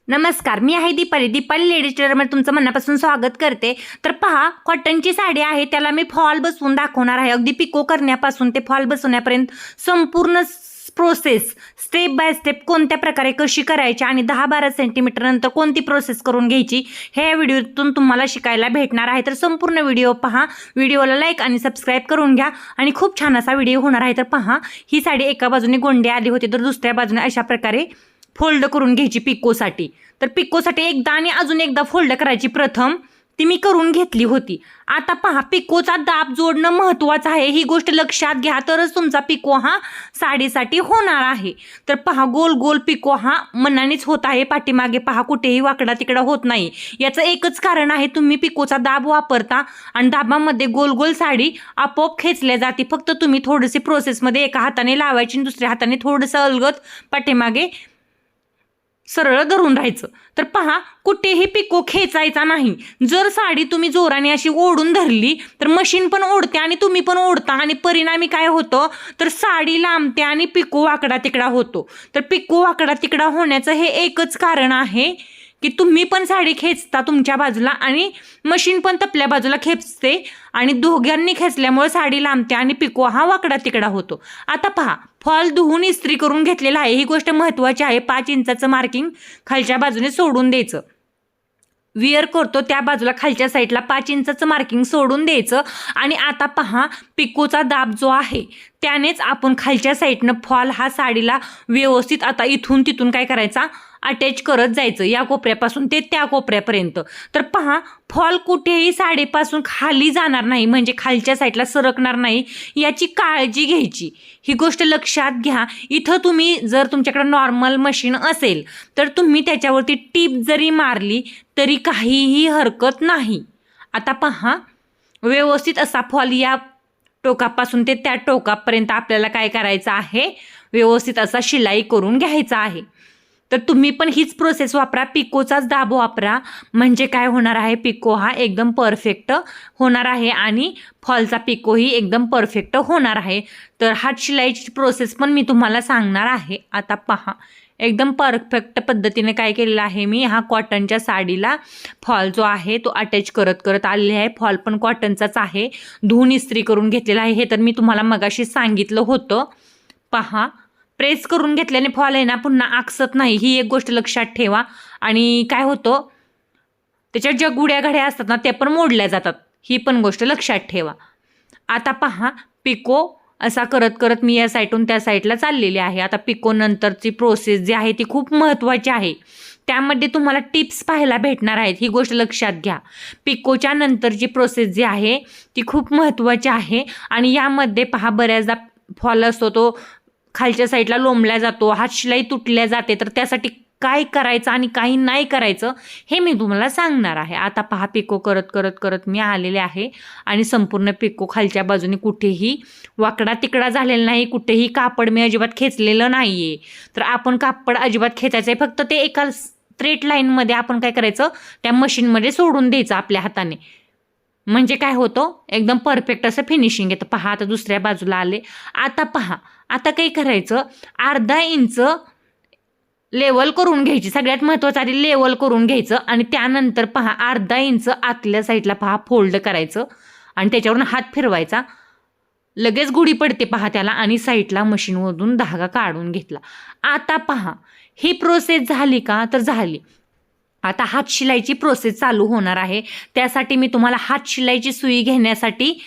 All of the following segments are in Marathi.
नमस्कार, मी आहे दीपाली लेडीज टेलरमध्ये तुमचं मनापासून स्वागत करते. तर पहा, कॉटनची साडी आहे, त्याला मी फॉल बसवून दाखवणार आहे. अगदी पिको करण्यापासून ते फॉल बसवण्यापर्यंत संपूर्ण प्रोसेस स्टेप बाय स्टेप कोणत्या प्रकारे कशी करायची आणि 10-12 सेंटीमीटर नंतर कोणती प्रोसेस करून घ्यायची हे या व्हिडिओतून तुम्हाला शिकायला भेटणार आहे. तर संपूर्ण व्हिडिओ पहा, व्हिडिओला लाईक आणि सबस्क्राईब करून घ्या आणि खूप छान असा व्हिडिओ होणार आहे. तर पहा, ही साडी एका बाजूने गोंडे आली होती तर दुसऱ्या बाजूने अशा प्रकारे फोल्ड करून घ्यायची पिकोसाठी. तर पिकोसाठी एकदा आणि अजून एकदा फोल्ड करायची. प्रथम ती मी करून घेतली होती. आता पहा, पिकोचा दाब जोडणं महत्त्वाचं आहे, ही गोष्ट लक्षात घ्या, तरच तुमचा पिको हा साडीसाठी होणार आहे. तर पहा, गोल गोल पिको हा मनानेच होत आहे, पाठीमागे पहा कुठेही वाकडा तिकडा होत नाही. याचं एकच कारण आहे, तुम्ही पिकोचा दाब वापरता आणि दाबामध्ये गोल गोल साडी आपोआप खेचल्या जाते. फक्त तुम्ही थोडीशी प्रोसेसमध्ये एका हाताने लावायची आणि दुसऱ्या हाताने थोडंसं अलगद पाठीमागे सरळ धरून राहायचं. तर पहा, कुठेही पिको खेचायचा नाही. जर साडी तुम्ही जोराने अशी ओढून धरली तर मशीन पण ओढते आणि तुम्ही पण ओढता आणि परिणामी काय होतं, तर साडी लांबते आणि पिको वाकडा तिकडा होतो. तर पिको वाकडा तिकडा होण्याचं हे एकच कारण आहे की तुम्ही पण साडी खेचता तुमच्या बाजूला आणि मशीन पण तपल्या बाजूला खेचते आणि दोघांनी खेचल्यामुळे साडी लांबते आणि पिको हा वाकडा तिकडा होतो. आता पहा, फॉल धुवून इस्त्री करून घेतलेला आहे, ही गोष्ट महत्त्वाची आहे. 5 इंचाचं मार्किंग खालच्या बाजूने सोडून द्यायचं. विअर करतो त्या बाजूला खालच्या साईडला 5 इंचाचं मार्किंग सोडून द्यायचं. आणि आता पहा, पिकोचा दाब जो आहे त्यानेच आपण खालच्या साईडनं फॉल हा साडीला व्यवस्थित आता इथून तिथून काय करायचा, अटॅच करत जायचं, या कोपऱ्यापासून ते त्या कोपऱ्यापर्यंत. तर पहा, फॉल कुठेही साडीपासून खाली जाणार नाही, म्हणजे खालच्या साईडला सरकणार नाही, याची काळजी घ्यायची. ही गोष्ट लक्षात घ्या. इथं तुम्ही जर तुमच्याकडे नॉर्मल मशीन असेल तर तुम्ही त्याच्यावरती टीप जरी मारली तरी काहीही हरकत नाही. आता पहा, व्यवस्थित असा फॉल या टोकापासून ते त्या टोकापर्यंत आपल्याला काय करायचं आहे, व्यवस्थित असा शिलाई करून घ्यायचा आहे. तर तुम्ही पण हीच प्रोसेस वापरा, पिकोचाच दाब वापरा, म्हणजे काय होणार आहे, पिको हा एकदम परफेक्ट होणार आहे आणि फॉलचा पिकोही एकदम परफेक्ट होणार आहे. तर हात शिलाईची प्रोसेस पण मी तुम्हाला सांगणार आहे. आता पहा, एकदम परफेक्ट पद्धतीने काय केलेलं आहे मी, हा कॉटनच्या साडीला फॉल जो आहे तो अटॅच करत करत आलेला आहे. फॉल पण कॉटनचाच आहे, धुवून इस्त्री करून घेतलेला आहे, हे तर मी तुम्हाला मगाशी सांगितलं होतं. पहा, प्रेस करून घेतल्याने फॉल आहे ना पुन्हा आकसत नाही, ही एक गोष्ट लक्षात ठेवा. आणि काय होतं, त्याच्यात ज्या गुड्या घड्या असतात ना त्या पण मोडल्या जातात, ही पण गोष्ट लक्षात ठेवा. आता पहा, पिको असा करत करत मी या साईडून त्या साईडला चाललेली आहे. आता पिको नंतरची प्रोसेस जी आहे ती खूप महत्त्वाची आहे, त्यामध्ये तुम्हाला टिप्स पाहायला भेटणार आहेत, ही गोष्ट लक्षात घ्या. पिकोच्या नंतरची प्रोसेस जी आहे ती खूप महत्त्वाची आहे आणि यामध्ये पहा, बऱ्याचदा फॉल असतो तो खालच्या साईडला लोंबल्या जातो, हात शिलाई तुटल्या जाते. तर त्यासाठी काय करायचं आणि काही नाही करायचं हे मी तुम्हाला सांगणार आहे. आता पहा, पिको करत करत करत मी आलेले आहे आणि संपूर्ण पिको खालच्या बाजूने कुठेही वाकडा तिकडा झालेला नाही, कुठेही कापड मी अजिबात खेचलेलं नाही आहे. तर आपण कापड अजिबात खेचायचं आहे, फक्त ते एका स्ट्रेट लाईनमध्ये आपण काय करायचं, त्या मशीनमध्ये सोडून द्यायचं आपल्या हाताने, म्हणजे काय होतं, एकदम परफेक्ट असं फिनिशिंग येतं. पहा, आता दुसऱ्या बाजूला आले. आता पहा, आता काय करायचं, अर्धा इंच लेवल करून घ्यायची, सगळ्यात महत्त्वाचं आधी लेवल करून घ्यायचं आणि त्यानंतर पहा, अर्धा इंच आतल्या साईडला पहा फोल्ड करायचं आणि त्याच्यावरून हात फिरवायचा, लगेच गुढी पडते पहा त्याला, आणि साईडला मशीनमधून धागा काढून घेतला. आता पहा, ही प्रोसेस झाली का, तर झाली. आता हात शिलाईची प्रोसेस चालू होणार आहे. त्यासाठी मी तुम्हाला हात शिलाईची सुई घेण्यासाठी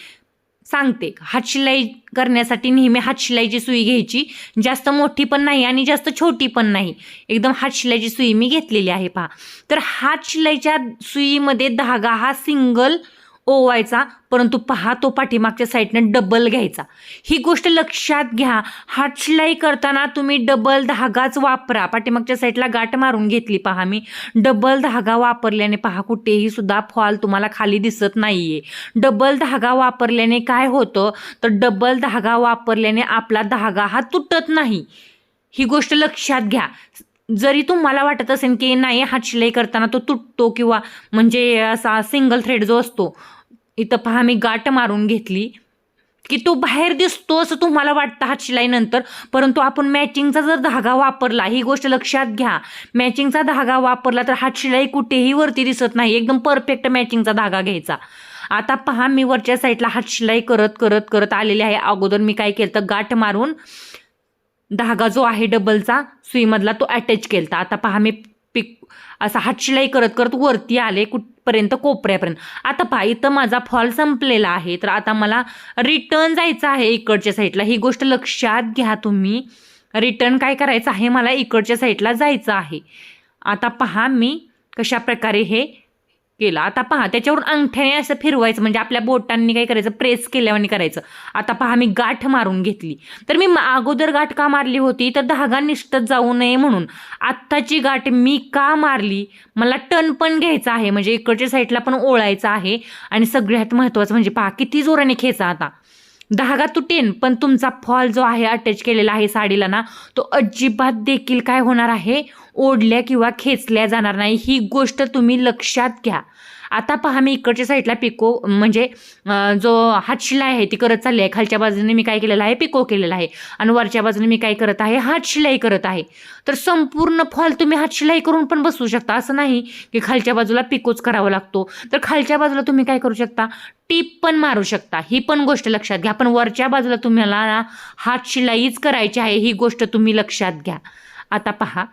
सांगते. हात शिलाई करण्यासाठी नेहमी हात शिलाईची सुई घ्यायची, जास्त मोठी पण नाही आणि जास्त छोटी पण नाही, एकदम हात शिलाईची सुई मी घेतलेली आहे पहा. तर हात शिलाईच्या सुईमध्ये धागा हा सिंगल ओवायचा, परंतु पहा, तो पाठीमागच्या साईडनं डबल घ्यायचा. ही गोष्ट लक्षात घ्या, हात शिलाई करताना तुम्ही डबल धागाच वापरा. पाठीमागच्या साईडला गाठ मारून घेतली पहा मी, डबल धागा वापरल्याने पहा कुठेही सुद्धा फॉल तुम्हाला खाली दिसत नाहीये. डबल धागा वापरल्याने काय होतं, तर डबल धागा वापरल्याने आपला धागा हा तुटत नाही, ही गोष्ट लक्षात घ्या. जरी तुम्हाला वाटत असेल की नाही हात शिलाई करताना तो तुटतो किंवा म्हणजे असा सिंगल थ्रेड जो असतो, इथं पहा मी गाठ मारून घेतली, की तो बाहेर दिसतो असं तुम्हाला वाटतं हातशिलाईनंतर, परंतु आपण मॅचिंगचा जर धागा वापरला, ही गोष्ट लक्षात घ्या, मॅचिंगचा धागा वापरला तर हातशिलाई कुठेही वरती दिसत नाही. एकदम परफेक्ट मॅचिंगचा धागा घ्यायचा. आता पहा, मी वरच्या साईडला हातशिलाई करत करत करत आलेली आहे. अगोदर मी काय केलं तर गाठ मारून धागा जो आहे डबलचा सुईमधला तो अटॅच केलता. आता पहा, मी असा हातशिलाई करत करत वरती आले कुठपर्यंत, कोपऱ्यापर्यंत. आता पहा, इथं माझा फॉल संपलेला आहे. तर आता मला रिटर्न जायचं आहे इकडच्या साईडला. ही गोष्ट लक्षात घ्या तुम्ही. रिटर्न काय करायचं आहे, मला इकडच्या साईडला जायचं आहे. आता पहा, मी कशा प्रकारे हे केलं. आता पहा, त्याच्यावरून अंगठ्याने असं फिरवायचं, म्हणजे आपल्या बोटांनी काय करायचं, प्रेस केल्यावानी करायचं. आता पहा, मी गाठ मारून घेतली. तर मी अगोदर गाठ का मारली होती, तर धागा निष्ठत जाऊ नये म्हणून. आत्ताची गाठ मी का मारली, मला टर्न पण घ्यायचा आहे, म्हणजे इकडच्या साईडला पण ओळायचं आहे. आणि सगळ्यात महत्त्वाचं म्हणजे पहा, किती जोराने खेचा. आता धागा तुटेन, पण तुमचा फॉल जो आहे अटॅच केलेला आहे साडीला ना, तो अजिबात देखील काय होणार आहे, ओढल्या किंवा खेचल्या जाणार नाही. ही गोष्ट तुम्ही लक्षात घ्या. आता पहा, मी इकडच्या साईडला पिको म्हणजे जो हातशिलाई आहे ती करत चालली आहे. खालच्या बाजूने मी काय केलेलं आहे, पिको केलेला आहे. आणि वरच्या बाजूने मी काय करत आहे, हातशिलाई करत आहे. तर संपूर्ण फॉल तुम्ही हातशिलाई करून पण बसवू शकता. असं नाही की खालच्या बाजूला पिकोच करावा लागतो. तर खालच्या बाजूला तुम्ही काय करू शकता, टीप पण मारू शकता. ही पण गोष्ट लक्षात घ्या. पण वरच्या बाजूला तुम्हाला हातशिलाईच करायची आहे, ही गोष्ट तुम्ही लक्षात घ्या. आता पहा,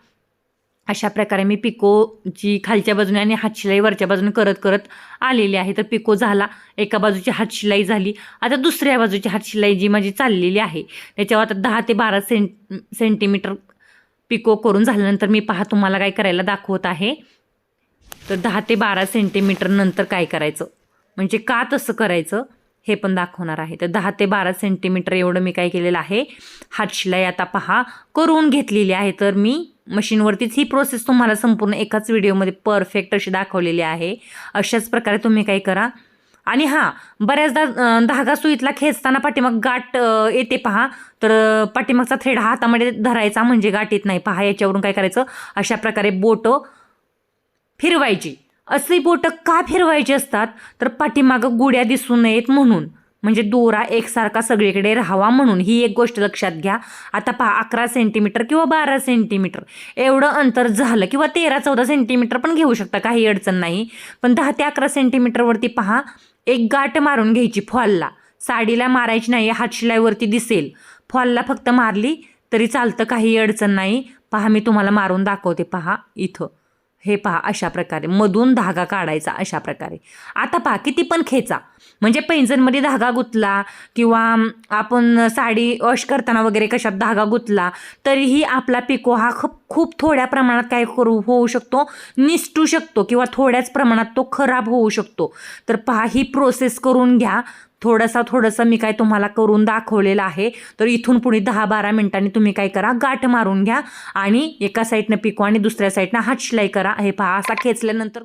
अशा प्रकारे मी पिकोची खालच्या बाजूने आणि हातशिलाई वरच्या बाजूने करत करत आलेली आहे. तर पिको झाला, एका बाजूची हातशिलाई झाली. आता दुसऱ्या बाजूची हातशिलाई जी माझी चाललेली आहे त्याच्यावर आता 10 ते 12 सेंटीमीटर पिको करून झाल्यानंतर मी पहा तुम्हाला काय करायला दाखवत आहे. तर 10 ते 12 सेंटीमीटर नंतर काय करायचं, म्हणजे का तसं करायचं हे पण दाखवणार आहे. तर 10 ते 12 सेंटीमीटर एवढं मी काय केलेलं आहे, हातशिलाई आता पहा करून घेतलेली आहे. तर मी मशीनवरतीच ही प्रोसेस तुम्हाला संपूर्ण एकाच व्हिडिओमध्ये परफेक्ट अशी दाखवलेली आहे. अशाच प्रकारे तुम्ही काय करा. आणि हां, बऱ्याचदा धागा सुईतला खेचताना पाठीमाग गाठ येते पहा. तर पाठीमागचा थ्रेड हातामध्ये धरायचा म्हणजे गाठ येत नाही. पहा, याच्यावरून काय करायचं, अशा प्रकारे बोटं फिरवायची. असे बोटं का फिरवायचे असतात, तर पाठीमागं गुड्या दिसू नयेत म्हणून, म्हणजे दोरा एकसारखा सगळीकडे राहावा म्हणून. ही एक गोष्ट लक्षात घ्या. आता पहा, 11 सेंटीमीटर किंवा 12 सेंटीमीटर एवढं अंतर झालं, किंवा 13-14 सेंटीमीटर पण घेऊ शकता, काही अडचण नाही. पण 10 ते 11 सेंटीमीटरवरती पहा, एक गाठ मारून घ्यायची फॉलला. साडीला मारायची नाही, हातशिलाईवरती दिसेल. फॉलला फक्त मारली तरी चालतं, काही अडचण नाही. पहा, मी तुम्हाला मारून दाखवते. पहा इथं, हे पहा, अशा प्रकारे मधून धागा काढायचा अशा प्रकारे. आता पहा, किती पण खेचा, म्हणजे पैंजणमध्ये धागा गुंतला किंवा आपण साडी वॉश करताना वगैरे कशात धागा गुंतला तरीही आपला पिको हा खूप थोड्या प्रमाणात काय होऊ शकतो, निसटू शकतो, किंवा थोड्याच प्रमाणात तो खराब होऊ शकतो. तर पहा, ही प्रोसेस करून घ्या. थोडंसं मी काय तुम्हाला करून दाखवलेलं आहे. तर इथून पुढे 10-12 मिनिटांनी तुम्ही काय करा, गाठ मारून घ्या आणि एका साईडनं पिको आणि दुसऱ्या साईडनं हातशिलाई करा. हे पहा, असा खेचल्यानंतर